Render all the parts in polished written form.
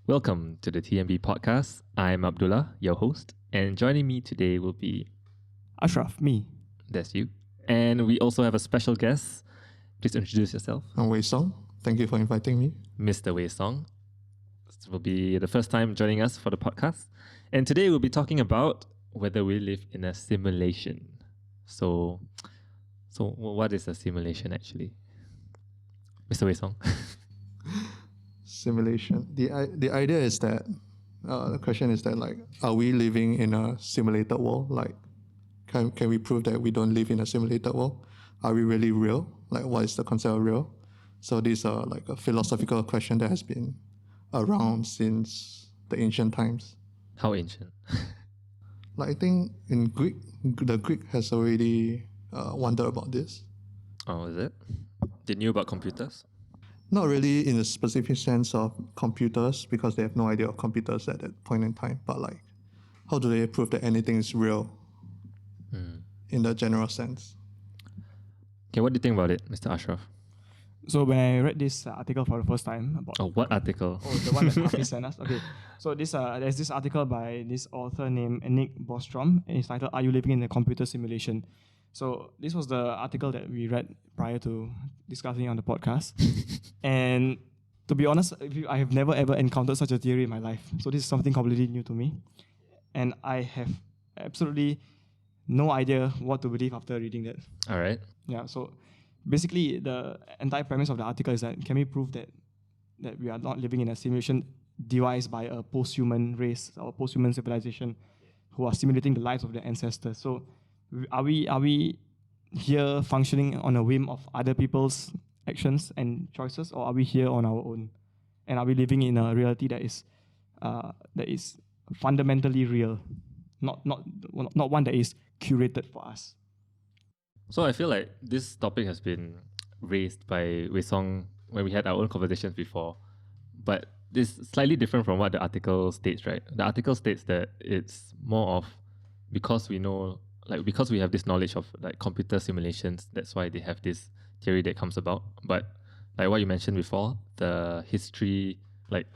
Welcome to the TMB podcast. I'm Abdullah, your host, and joining me today will be Ashraf, me. that's you. And we also have a special guest. Please introduce yourself, I'm Wei Song. Thank you for inviting me. Mr. Wei Song. This will be the first time joining us for the podcast. And today we'll be talking about whether we live in a simulation. So what is a simulation actually? Mr. Wei Song. Simulation. The idea is that the question is that are we living in a simulated world? Like, can we prove that we don't live in a simulated world? Are we really real? Like, what is the concept of real? So these are like a philosophical question that has been around since the ancient times. How ancient? Like, I think in Greek, the Greek has already wondered about this. Oh, is it? They knew about computers? Not really in the specific sense of computers, because they have no idea of computers at that point in time. But like, how do they prove that anything is real in the general sense? Okay, what do you think about it, Mr. Ashraf? So when I read this article for the first time about Oh, what article? the one that Hafiz sent us. Okay, so this there's this article by this author named Nick Bostrom, and it's titled "Are You Living in a Computer Simulation?" So this was the article that we read prior to discussing on the podcast. And to be honest, I have never ever encountered such a theory in my life. So this is something completely new to me, and I have absolutely no idea what to believe after reading that. All right. Yeah, so basically the entire premise of the article is that can we prove that we are not living in a simulation devised by a post-human race or post-human civilization who are simulating the lives of their ancestors. So are we here functioning on a whim of other people's actions and choices, or are we here on our own? And are we living in a reality that is fundamentally real, not one that is curated for us? So I feel like this topic has been raised by Wei Song when we had our own conversations before, but it's slightly different from what the article states, right? The article states that it's more of because we know, like because we have this knowledge of like computer simulations, that's why they have this theory that comes about. But like what you mentioned before, the history, like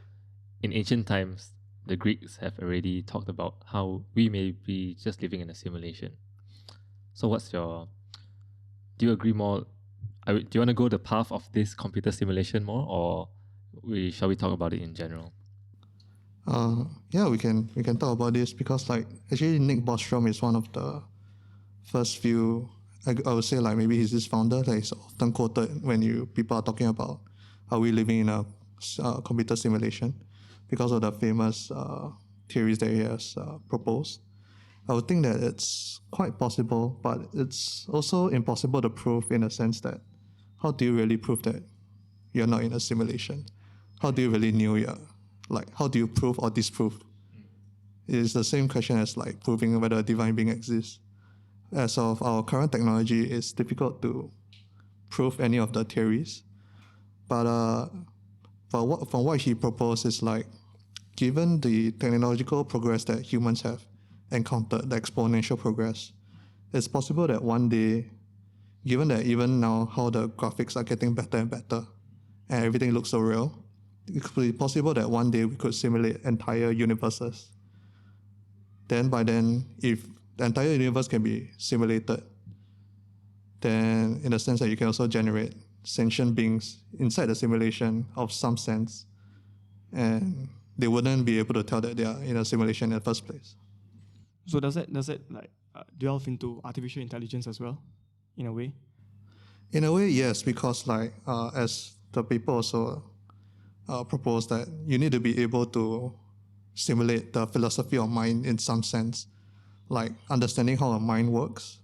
in ancient times, the Greeks have already talked about how we may be just living in a simulation. So do you agree more? Do you want to go the path of this computer simulation more, or shall we talk about it in general? Yeah, we can talk about this, because like actually Nick Bostrom is one of the first few. I would say like maybe he's this founder that is often quoted when people are talking about are we living in a computer simulation, because of the famous theories that he has proposed. I would think that it's quite possible, but it's also impossible to prove, in a sense that how do you really prove that you're not in a simulation? How do you really know how do you prove or disprove? It is the same question as like proving whether a divine being exists. As of our current technology, it's difficult to prove any of the theories. But from what he proposed is like, given the technological progress that humans have encountered, the exponential progress, it's possible that one day, given that even now how the graphics are getting better and better and everything looks so real, it could be possible that one day we could simulate entire universes. Then by then, if the entire universe can be simulated, then in the sense that you can also generate sentient beings inside the simulation of some sense, and they wouldn't be able to tell that they are in a simulation in the first place. So does it like delve into artificial intelligence as well, in a way? In a way, yes, because like as the paper also proposed, that you need to be able to simulate the philosophy of mind in some sense, like understanding how a mind works.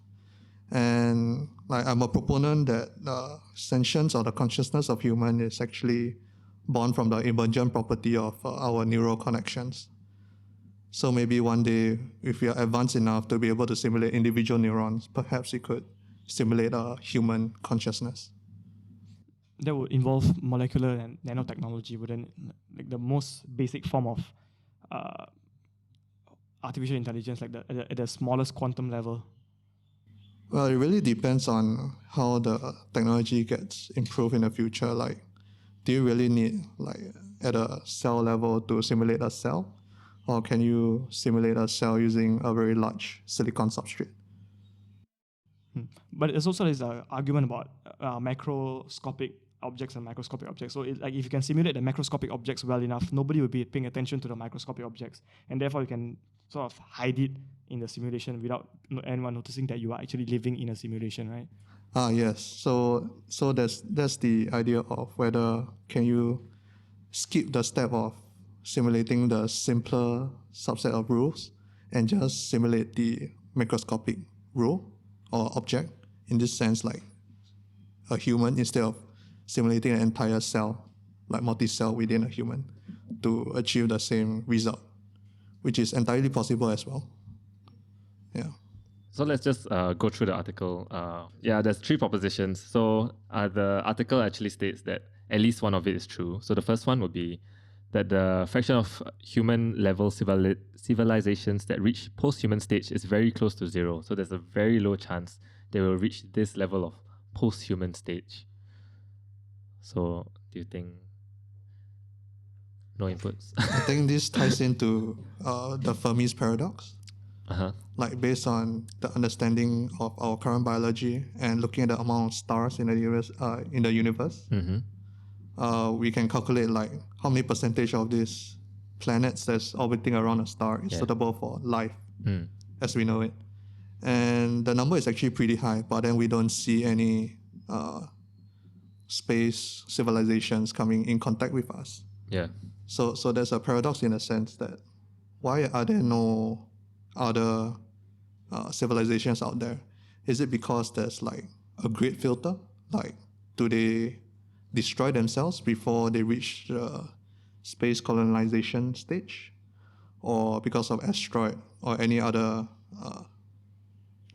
And like I'm a proponent that sentience or the consciousness of human is actually born from the emergent property of our neural connections. So maybe one day, if we are advanced enough to be able to simulate individual neurons, perhaps we could simulate a human consciousness. That would involve molecular and nanotechnology, wouldn't it? Like the most basic form of artificial intelligence, like at the smallest quantum level. Well, it really depends on how the technology gets improved in the future. Like, do you really need like at a cell level to simulate a cell, or can you simulate a cell using a very large silicon substrate? But there's also this argument about macroscopic objects and microscopic objects. So like if you can simulate the macroscopic objects well enough, nobody will be paying attention to the microscopic objects, and therefore you can sort of hide it in the simulation without anyone noticing that you are actually living in a simulation, right? Yes. So that's the idea of whether can you skip the step of simulating the simpler subset of rules and just simulate the macroscopic rule or object, in this sense like a human, instead of simulating an entire cell, like multi-cell within a human, to achieve the same result, which is entirely possible as well. Yeah. So let's just go through the article. There's 3 propositions. So the article actually states that at least one of it is true. So the first one would be that the fraction of human-level civilizations that reach post-human stage is very close to 0. So there's a very low chance they will reach this level of post-human stage. So do you think... No inputs? I think this ties into the Fermi's paradox. Uh-huh. Like based on the understanding of our current biology and looking at the amount of stars in the universe, we can calculate like how many percentage of these planets that's orbiting around a star is suitable for life as we know it. And the number is actually pretty high, but then we don't see any space civilizations coming in contact with us. Yeah. So there's a paradox in a sense that why are there no other civilizations out there? Is it because there's like a great filter? Like, do they destroy themselves before they reach the space colonization stage? Or because of asteroid or any other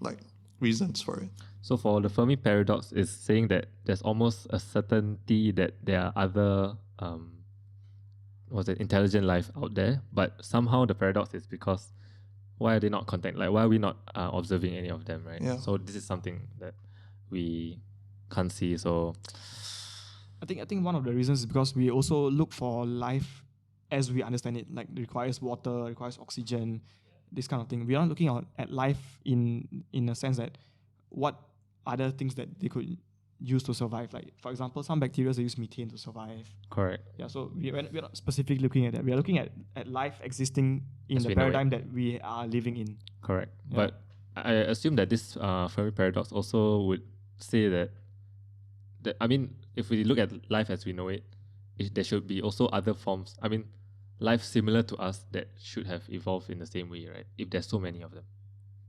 like reasons for it? So for the Fermi paradox, is saying that there's almost a certainty that there are other intelligent life out there, but somehow the paradox is because why are they not why are we not observing any of them, right? Yeah. So this is something that we can't see. So I think one of the reasons is because we also look for life as we understand it, like it requires water, requires oxygen, this kind of thing. We are not looking at life in a sense that what other things that they could use to survive. Like for example, some bacteria they use methane to survive. correct. Yeah, so we're not specifically looking at that. We are looking at life existing in As the we know it. paradigm that we are living in. Correct. Yeah. But I assume that this Fermi paradox also would say that I mean, if we look at life as we know it, there should be also other forms. I mean, life similar to us that should have evolved in the same way, right? If there's so many of them.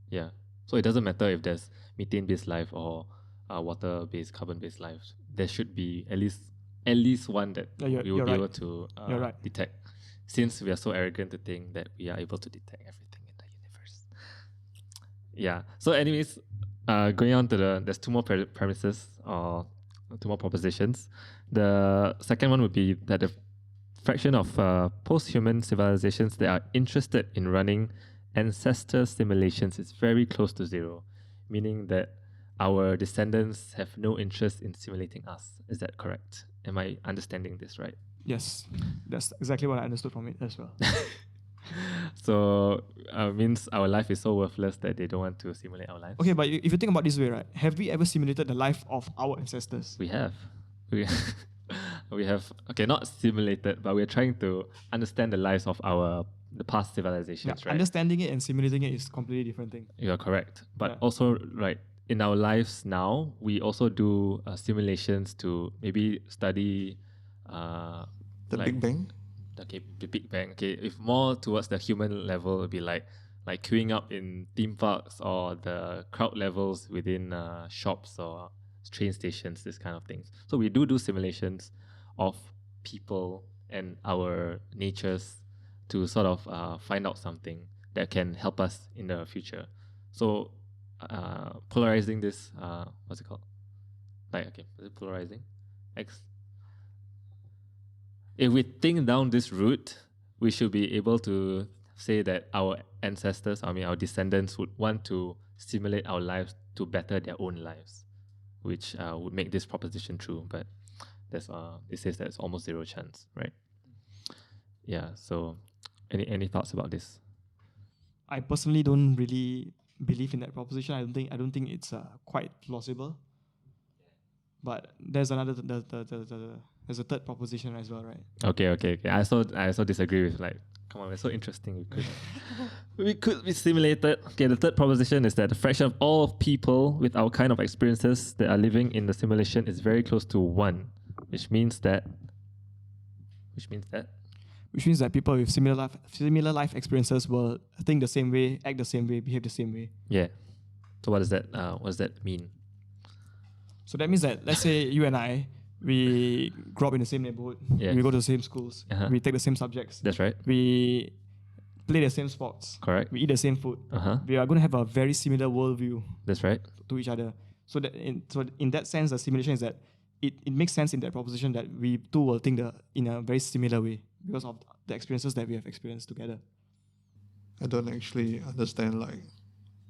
Yeah. So it doesn't matter if there's methane-based life or water-based, carbon-based life. There should be at least one that Yeah, we will you're be right. able to You're right. detect. Since we are so arrogant to think that we are able to detect everything in the universe. Yeah. So anyways, going on to there's 2 more premises or 2 more propositions. The second one would be that the fraction of post-human civilizations that are interested in running ancestor simulations is very close to 0, meaning that our descendants have no interest in simulating us. Is that correct? Am I understanding this right? Yes, that's exactly what I understood from it as well. So means our life is so worthless that they don't want to simulate our lives. Okay, but if you think about it this way, right? Have we ever simulated the life of our ancestors? We have. We have, okay, not simulated, but we're trying to understand the lives of the past civilizations, right? Understanding it and simulating it is completely different thing. You are correct. But Yeah. also, right, in our lives now, we also do simulations to maybe study The Big Bang? Okay, the Big Bang. Okay, if more towards the human level, it would be like queuing up in theme parks or the crowd levels within shops or train stations, this kind of things. So we do simulations of people and our natures to sort of find out something that can help us in the future. So polarizing this, what's it called? Is it polarizing? If we think down this route, we should be able to say that our ancestors, our descendants, would want to simulate our lives to better their own lives, which would make this proposition true. But it says that it's almost 0 chance, right? Yeah. So, any thoughts about this? I personally don't really believe in that proposition. I don't think it's quite plausible. But there's there's a third proposition as well, right? Okay. I also disagree with like. Come on, it's so interesting. We could be simulated. Okay, the third proposition is that the fraction of all people with our kind of experiences that are living in the simulation is very close to 1, which means that Which means that people with similar life experiences will think the same way, act the same way, behave the same way. yeah. So what does that mean? So that means that, let's say you and I, we grow up in the same neighborhood, Yes. we go to the same schools, Uh-huh. we take the same subjects, That's right. we play the same sports, Correct. we eat the same food. Uh-huh. We are going to have a very similar worldview That's right. to each other. So in that sense, the simulation is that it makes sense in that proposition that we two will think in a very similar way because of the experiences that we have experienced together. I don't actually understand like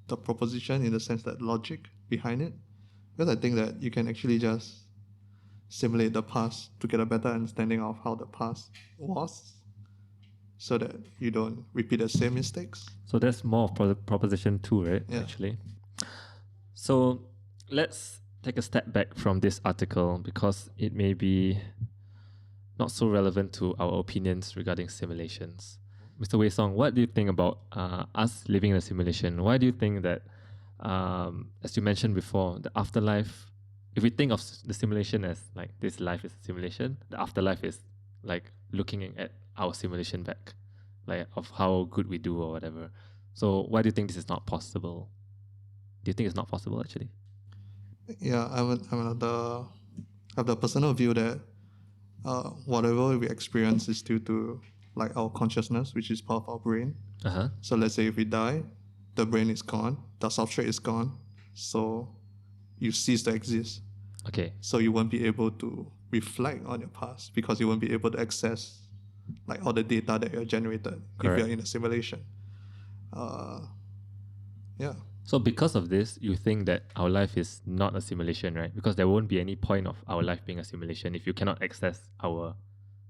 the proposition in the sense that logic behind it, because I think that you can actually just simulate the past to get a better understanding of how the past was, so that you don't repeat the same mistakes. So that's more of proposition 2, right? Yeah. Actually. So let's take a step back from this article because it may be not so relevant to our opinions regarding simulations. Mr. Wei Song, what do you think about us living in a simulation? Why do you think that, as you mentioned before, the afterlife, if we think of the simulation as like this life is a simulation, the afterlife is like looking at our simulation back, like of how good we do or whatever. So why do you think this is not possible? Do you think it's not possible actually? Yeah, I have the personal view that whatever we experience is due to like our consciousness, which is part of our brain. Uh-huh. So let's say if we die, the brain is gone, the substrate is gone, so you cease to exist. Okay. So you won't be able to reflect on your past because you won't be able to access like all the data that you generated Correct. if you're in a simulation. Yeah. So because of this, you think that our life is not a simulation, right? Because there won't be any point of our life being a simulation if you cannot access our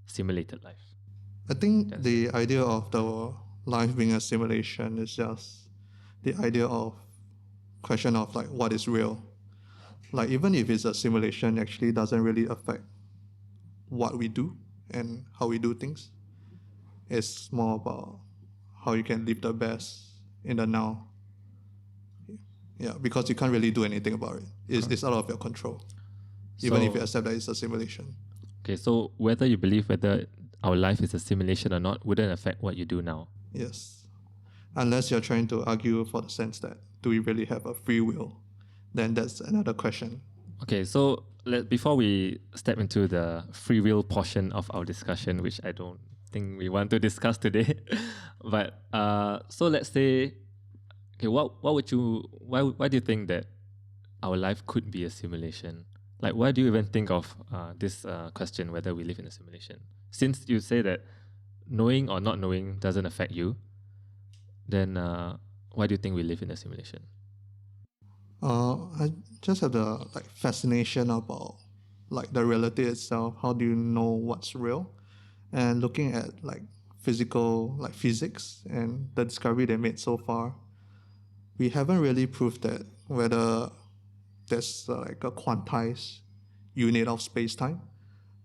simulated life. I think the idea of the life being a simulation is just the idea of question of like what is real. Like even if it's a simulation, it actually doesn't really affect what we do and how we do things. It's more about how you can live the best in the now. Yeah, because you can't really do anything about it. It's out of your control. Even if you accept that it's a simulation. Okay, so whether you believe whether our life is a simulation or not wouldn't affect what you do now. Yes. Unless you're trying to argue for the sense that do we really have a free will, then that's another question. Okay, so before we step into the free will portion of our discussion, which I don't think we want to discuss today, but so let's say, okay, why do you think that our life could be a simulation? Like, why do you even think of this question whether we live in a simulation? Since you say that knowing or not knowing doesn't affect you, then why do you think we live in a simulation? I just have the like fascination about like the reality itself. How do you know what's real? And looking at like physics and the discovery they made so far, we haven't really proved that whether there's like a quantized unit of space-time,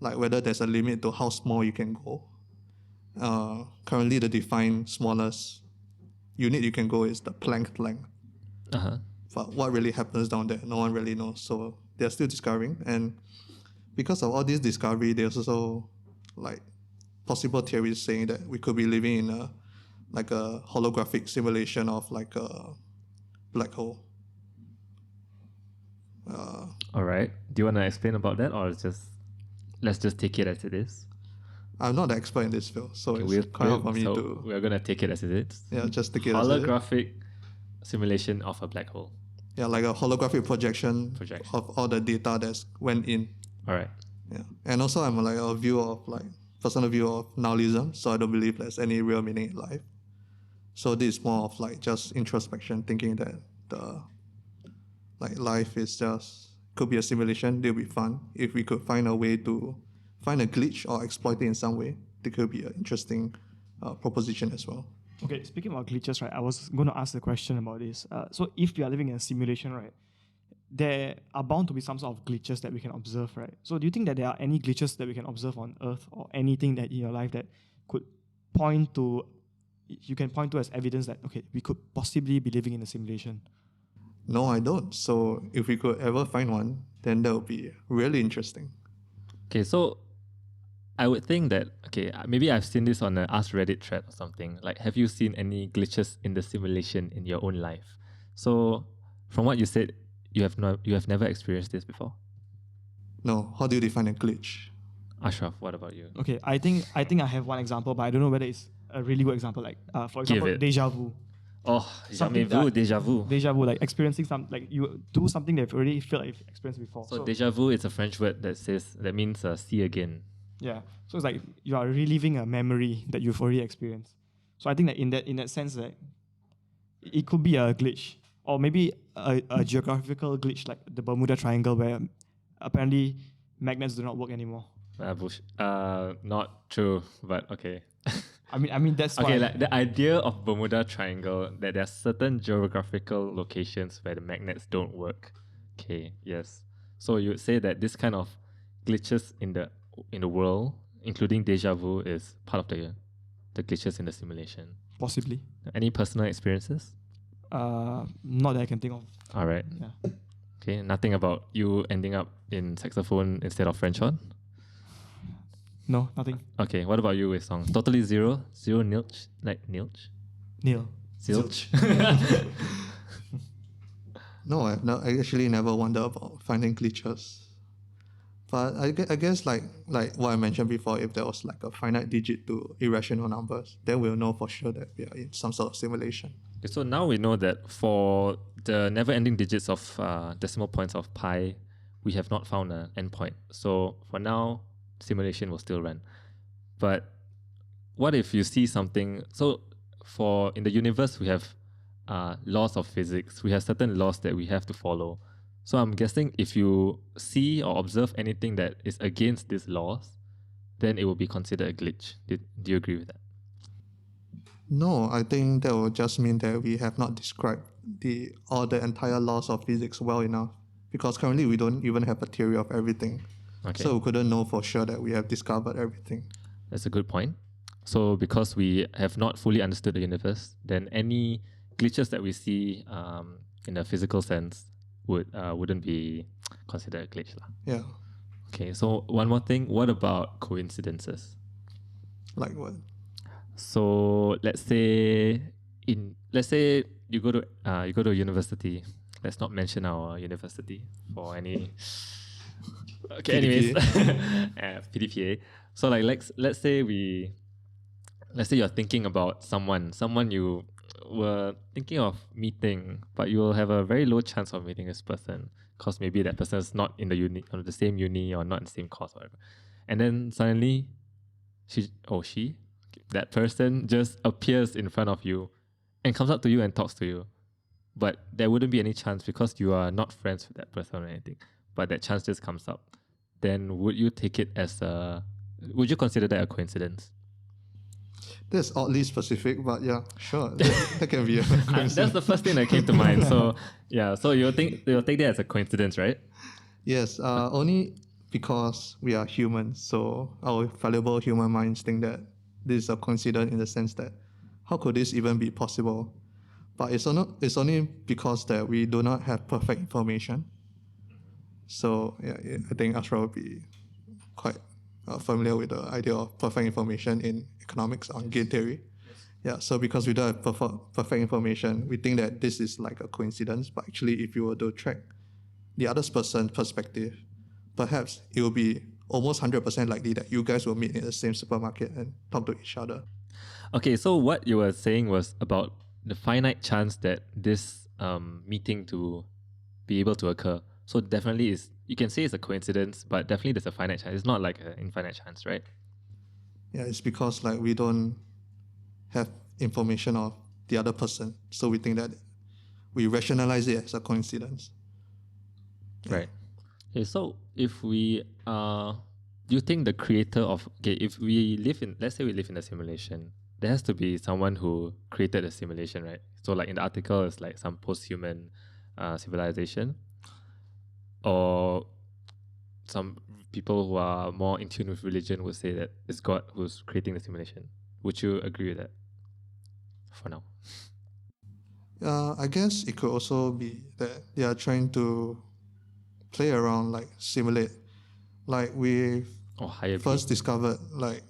like whether there's a limit to how small you can go. Currently, the defined smallest unit you can go is the Planck length. Uh-huh. But what really happens down there, no one really knows. So they're still discovering, and because of all this discovery, there's also like possible theories saying that we could be living in a holographic simulation of like a black hole. All right. Do you want to explain about that, or let's just take it as it is? I'm not the expert in this field, so Okay, it's quite hard for me so to we're gonna take it as it is. yeah just take it as it is. Holographic simulation of a black hole. Yeah, like a holographic projection Projection. of all the data that's went in. All right. Yeah, and also I'm like a view of like personal view of nihilism, so I don't believe there's any real meaning in life. So this is more of like just introspection, thinking that the like life is just could be a simulation. It'll be fun if we could find a way to find a glitch or exploit it in some way. it could be an interesting proposition as well. Okay, speaking about glitches, right? I was going to ask the question about this. So if we are living in a simulation, right, there are bound to be some sort of glitches that we can observe, right? So do you think that there are any glitches that we can observe on Earth or anything that in your life that could you can point to as evidence that, okay, we could possibly be living in a simulation? No, I don't. So if we could ever find one, then that would be really interesting. Okay, so I would think that, okay, maybe I've seen this on an Ask Reddit thread or something. Like, have you seen any glitches in the simulation in your own life? So, from what you said, you have never experienced this before. No, how do you define a glitch? Ashraf, what about you? Okay, I think I have one example, but I don't know whether it's a really good example. Like, for example, it. déjà vu. Oh, Something jamais vu, that- déjà vu. Déjà vu, like experiencing like you do something that you've already felt like you've experienced before. So déjà vu is a French word that means see again. Yeah, so it's like you are reliving a memory that you've already experienced. So I think that in that sense, that it could be a glitch, or maybe a geographical glitch, like the Bermuda Triangle, where apparently magnets do not work anymore. Not true, but okay. I mean that's Okay, why. like the idea of Bermuda Triangle, that there are certain geographical locations where the magnets don't work. Okay, yes. So you would say that this kind of glitches in the world, including deja vu, is part of the glitches in the simulation. Possibly. Any personal experiences? Not that I can think of. All right. Yeah. Okay, nothing about you ending up in saxophone instead of French horn? No, nothing. Okay, what about you, Wei Song? Totally zero nilch, like nilch? Nil. Zilch? No, I actually never wondered about finding glitches. But I guess like what I mentioned before, if there was like a finite digit to irrational numbers, then we'll know for sure that we are in some sort of simulation. Okay, so now we know that for the never-ending digits of decimal points of pi, we have not found an endpoint. So for now, simulation will still run. But what if you see something? So in the universe, we have laws of physics. We have certain laws that we have to follow. So I'm guessing if you see or observe anything that is against these laws, then it will be considered a glitch. Do you agree with that? No, I think that will just mean that we have not described the entire laws of physics well enough, because currently we don't even have a theory of everything. Okay. So we couldn't know for sure that we have discovered everything. That's a good point. So because we have not fully understood the universe, then any glitches that we see in a physical sense wouldn't be considered a glitch. Yeah. Okay, so one more thing. What about coincidences? Like what? So let's say you go to a university. Let's not mention our university for any. Okay, anyways, PDPA. So like let's say you're thinking about someone you were thinking of meeting, but you will have a very low chance of meeting this person because maybe that person is not in the same uni or not in the same course or whatever. And then suddenly that person just appears in front of you and comes up to you and talks to you. But there wouldn't be any chance because you are not friends with that person or anything. But that chance just comes up. Then would you would you consider that a coincidence? That's oddly specific, but yeah, sure. That can be a coincidence. That's the first thing that came to mind. So yeah, so you'll take that as a coincidence, right? Yes, only because we are humans, so our fallible human minds think that this is a coincidence in the sense that how could this even be possible? But it's only because that we do not have perfect information. So yeah, I think Ashraf will be quite familiar with the idea of perfect information in economics on game theory. Yeah, so because we don't have perfect information, we think that this is like a coincidence. But actually, if you were to track the other person's perspective, perhaps it will be almost 100% likely that you guys will meet in the same supermarket and talk to each other. Okay, so what you were saying was about the finite chance that this meeting to be able to occur. So definitely you can say it's a coincidence, but definitely there's a finite chance. It's not like an infinite chance, right? Yeah, it's because like we don't have information of the other person, so we think that we rationalize it as a coincidence. Right. Okay, so if we are do you think the creator of if we live in, let's say we live in a simulation, there has to be someone who created a simulation, right? So like in the article, it's like some post-human civilization, or some people who are more in tune with religion would say that it's God who's creating the simulation. Would you agree with that? For now, I guess it could also be that they are trying to play around, like simulate. Like we or higher first being. discovered, like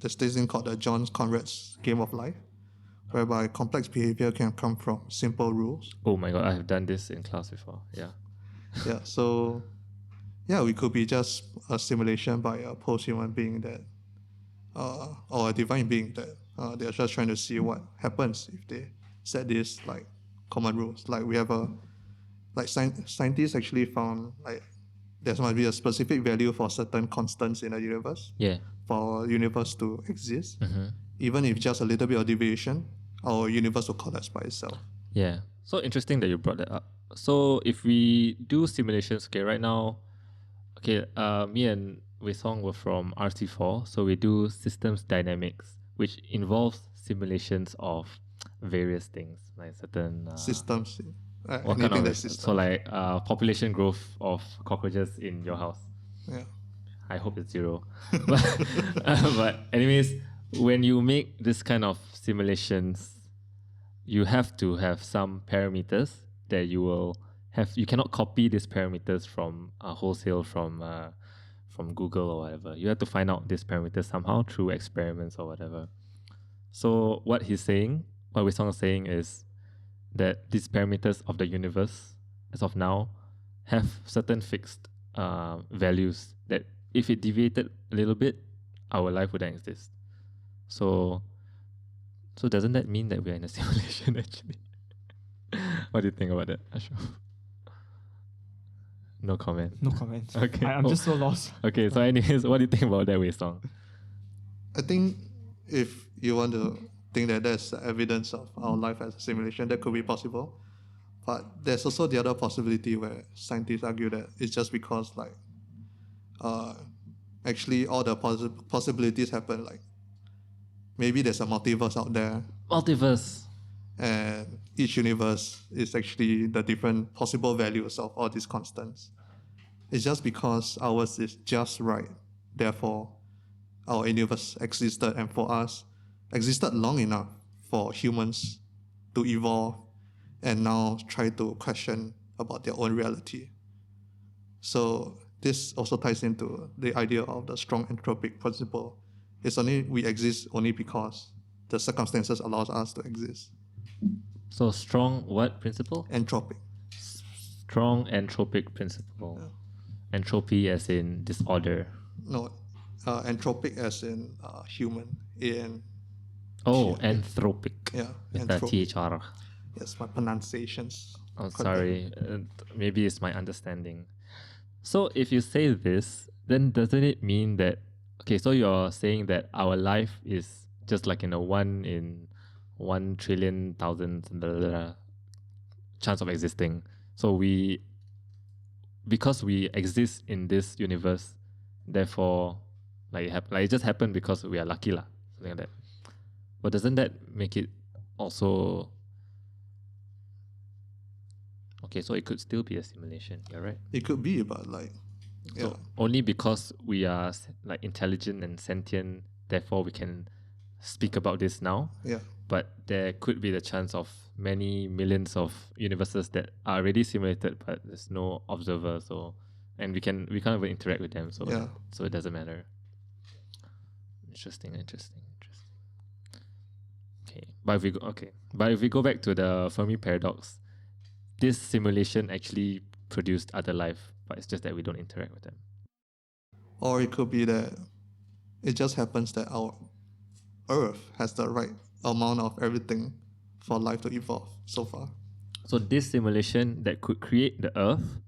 there's this thing called the John Conrad's game of life, whereby complex behavior can come from simple rules. Oh my God, I have done this in class before. Yeah. Yeah, so yeah, we could be just a simulation by a post-human being that, or a divine being that they're just trying to see what happens if they set these like common rules. Like we have scientists actually found like there must be a specific value for certain constants in the universe Yeah. for our universe to exist. Mm-hmm. Even if just a little bit of deviation, our universe will collapse by itself. Yeah. So interesting that you brought that up. So if we do simulations, okay, right now, okay, me and Wei Song were from RC4, so we do systems dynamics, which involves simulations of various things, like certain Systems, what kind anything of that's so system. like population growth of cockroaches in your house. Yeah. I hope it's zero. But anyways, when you make this kind of simulations, you have to have some parameters that you will have. You cannot copy these parameters from wholesale from Google or whatever. You have to find out these parameters somehow through experiments or whatever. So what he's saying, what Wei Song is saying is that these parameters of the universe, as of now, have certain fixed values that if it deviated a little bit, our life wouldn't exist. So doesn't that mean that we're in a simulation actually? What do you think about that, Ashraf? No comment. No comment. Okay. I'm just so lost. Okay, so anyways, what do you think about that Wei Song? I think if you want to think that there's evidence of our life as a simulation, that could be possible. But there's also the other possibility where scientists argue that it's just because like actually all the possibilities happen. Like maybe there's a multiverse out there, Multiverse. and each universe is actually the different possible values of all these constants. It's just because ours is just right. Therefore, our universe existed, and for us, existed long enough for humans to evolve and now try to question about their own reality. So this also ties into the idea of the strong entropic principle. It's only we exist only because the circumstances allows us to exist. So strong what principle? Entropic. Strong entropic principle. Entropy as in disorder. No, entropic as in human. In Oh, Yeah. anthropic. yeah, With the entropic. THR. Yes, my pronunciations. Oh, Quite sorry. Maybe it's my understanding. So if you say this, then doesn't it mean that okay? So you're saying that our life is just like in a 1 trillion thousand chance of existing. So because we exist in this universe, therefore, like it just happened because we are lucky lah, something like that. But doesn't that make it also okay? So it could still be a simulation. You're right. It could be, but like, yeah, So only because we are like intelligent and sentient, therefore we can speak about this now. yeah, But there could be the chance of many millions of universes that are already simulated, but there's no observer. So, and we can't even interact with them. So Yeah. so it doesn't matter. Interesting. Okay, but if we go back to the Fermi paradox, this simulation actually produced other life, but it's just that we don't interact with them. or it could be that it just happens that our Earth has the right amount of everything for life to evolve so far. So this simulation that could create the Earth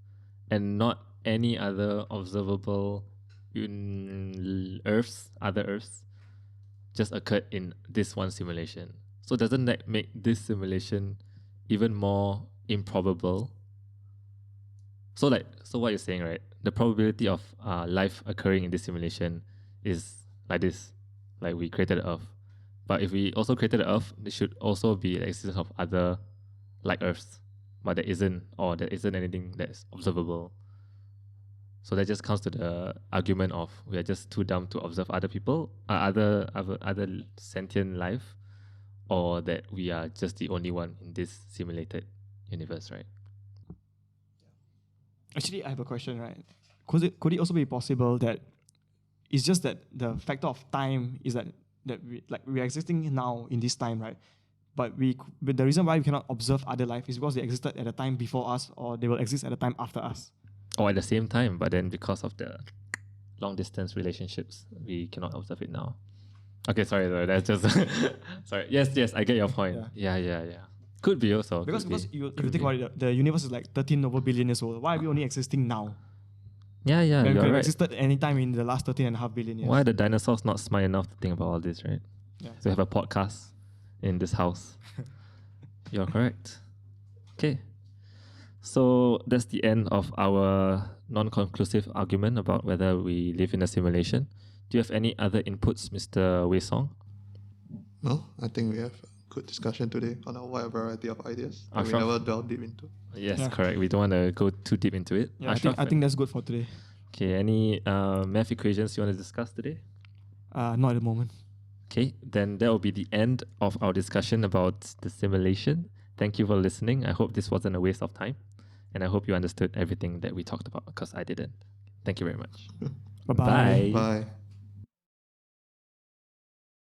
and not any other observable other Earths, just occurred in this one simulation. So doesn't that make this simulation even more improbable? So what you're saying, right? the probability of life occurring in this simulation is like this, like we created the Earth. But if we also created the Earth, there should also be the existence of other like Earths, but there isn't, or there isn't anything that's observable. So that just comes to the argument of we are just too dumb to observe other people, other sentient life, or that we are just the only one in this simulated universe, right? Actually, I have a question, right? Could it also be possible that it's just that the factor of time is that we are existing now in this time, right? But the reason why we cannot observe other life is because they existed at a time before us, or they will exist at a time after us. Or at the same time, but then because of the long distance relationships, we cannot observe it now. Okay, sorry, that's just sorry. Yes, I get your point. Yeah. Could be also. Because could if be. you think about it, the universe is like 13 over billion years old. Why are we only existing now? Yeah, When we you're could have right. existed any time in the last 13.5 billion years. Why are the dinosaurs not smart enough to think about all this, right? Yeah. So we have a podcast in this house. You're correct. Okay. So that's the end of our non-conclusive argument about whether we live in a simulation. Do you have any other inputs, Mr. Wei Song? No, I think we have a good discussion today on a wide variety of ideas that we Ashraf? never delved deep into. Yes, Yeah. correct. We don't want to go too deep into it. Yeah, Ashraf, I think that's good for today. okay, any math equations you want to discuss today? Not at the moment. Okay, then that will be the end of our discussion about the simulation. Thank you for listening. I hope this wasn't a waste of time. And I hope you understood everything that we talked about, because I didn't. Thank you very much. Bye-bye. Bye.